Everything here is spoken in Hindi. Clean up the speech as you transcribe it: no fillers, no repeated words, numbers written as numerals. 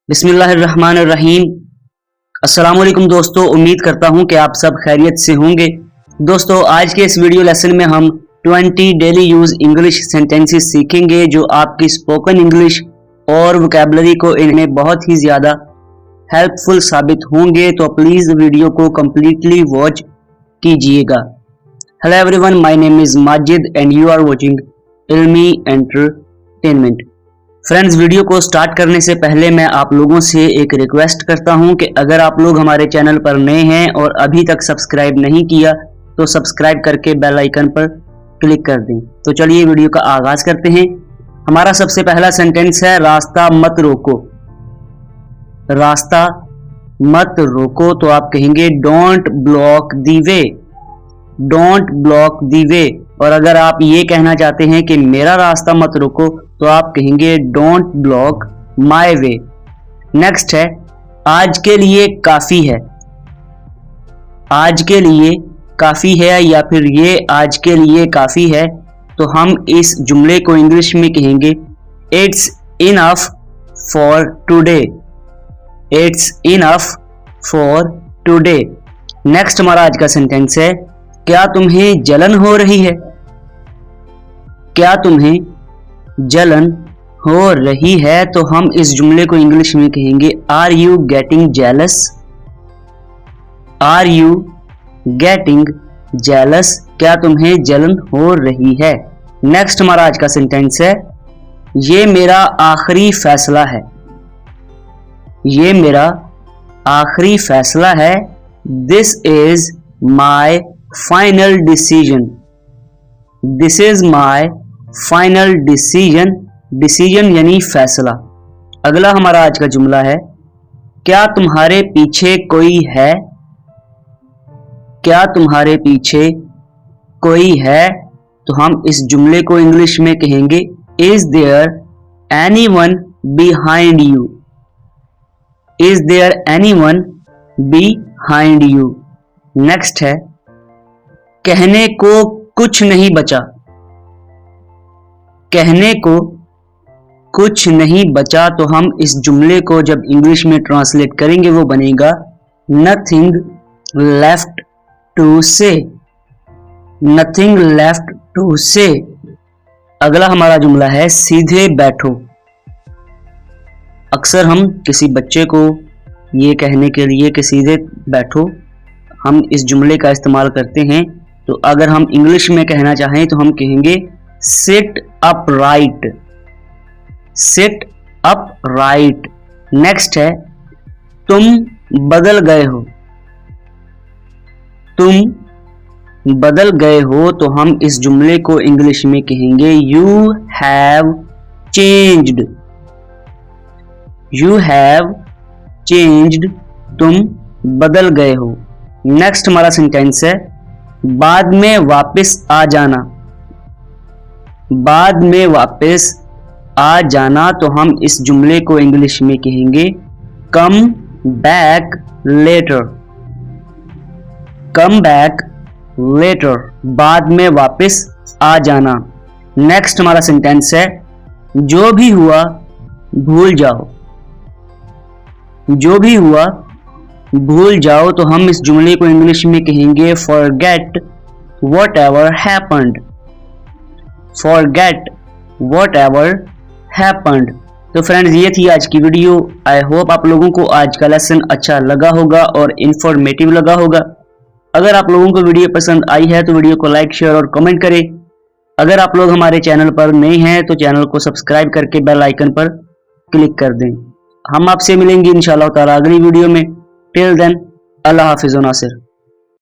बिस्मिल्लाहिर्रहमानिर्रहीम। अस्सलाम वालेकुम दोस्तों, उम्मीद करता हूं कि आप सब खैरियत से होंगे। दोस्तों, आज के इस वीडियो लेसन में हम 20 डेली यूज इंग्लिश सेंटेंसेस सीखेंगे जो आपकी स्पोकन इंग्लिश और वोकैबुलरी को इनमें बहुत ही ज़्यादा हेल्पफुल साबित होंगे। तो प्लीज़ वीडियो को कम्प्लीटली वॉच कीजिएगा। Hello everyone, my name is Majid and you are watching Ilmi entertainment. Friends, video को स्टार्ट करने से पहले मैं आप लोगों से एक रिक्वेस्ट करता हूं कि अगर आप लोग हमारे चैनल पर नए हैं और अभी तक सब्सक्राइब नहीं किया तो सब्सक्राइब करके बेल आइकन पर क्लिक कर दें। तो चलिए वीडियो का आगाज करते हैं। हमारा सबसे पहला सेंटेंस है रास्ता मत रोको। रास्ता मत रोको तो आप कहेंगे don't block the way. Don't block the way. और अगर आप ये कहना चाहते हैं कि मेरा रास्ता मत रोको तो आप कहेंगे don't block my way. Next है आज के लिए काफी है। आज के लिए काफी है या फिर ये आज के लिए काफी है तो हम इस जुमले को इंग्लिश में कहेंगे it's enough for today. It's enough for today. Next हमारा आज का सेंटेंस है क्या तुम्हें जलन हो रही है। क्या तुम्हें जलन हो रही है तो हम इस जुमले को इंग्लिश में कहेंगे are you getting jealous. Are you getting jealous. क्या तुम्हें जलन हो रही है। नेक्स्ट हमारा आज का सेंटेंस है ये मेरा आखिरी फैसला है। ये मेरा आखिरी फैसला है। This is my final decision. This is my final decision. Decision यानी फैसला। अगला हमारा आज का जुमला है क्या तुम्हारे पीछे कोई है। क्या तुम्हारे पीछे कोई है तो हम इस जुमले को इंग्लिश में कहेंगे is there anyone behind you. Is there anyone behind you. Next है कहने को कुछ नहीं बचा। कहने को कुछ नहीं बचा तो हम इस जुमले को जब इंग्लिश में ट्रांसलेट करेंगे वो बनेगा नथिंग लेफ्ट टू से। नथिंग लेफ्ट टू से। अगला हमारा जुमला है सीधे बैठो। अक्सर हम किसी बच्चे को ये कहने के लिए कि सीधे बैठो हम इस जुमले का इस्तेमाल करते हैं। तो अगर हम इंग्लिश में कहना चाहें तो हम कहेंगे sit up right. Sit up right. Next है तुम बदल गए हो। तुम बदल गए हो तो हम इस जुमले को इंग्लिश में कहेंगे you have changed. You have changed. तुम बदल गए हो। नेक्स्ट हमारा सेंटेंस है बाद में वापस आ जाना। बाद में वापस आ जाना तो हम इस जुमले को इंग्लिश में कहेंगे come back later. Come back later. बाद में वापस आ जाना। नेक्स्ट हमारा सेंटेंस है जो भी हुआ भूल जाओ। जो भी हुआ भूल जाओ तो हम इस जुमले को इंग्लिश में कहेंगे forget whatever happened. Forget whatever happened. तो फ्रेंड्स, ये थी आज की वीडियो। आई होप आप लोगों को आज का लेसन अच्छा लगा होगा और इंफॉर्मेटिव लगा होगा। अगर आप लोगों को वीडियो पसंद आई है तो वीडियो को लाइक शेयर और कमेंट करें। अगर आप लोग हमारे चैनल पर नए हैं तो चैनल को सब्सक्राइब करके बेल आइकन पर क्लिक कर दें। हम आपसे मिलेंगे इंशाअल्लाह ताला अगली वीडियो में। टिल देन, अल्लाह हाफिज़ नासिर।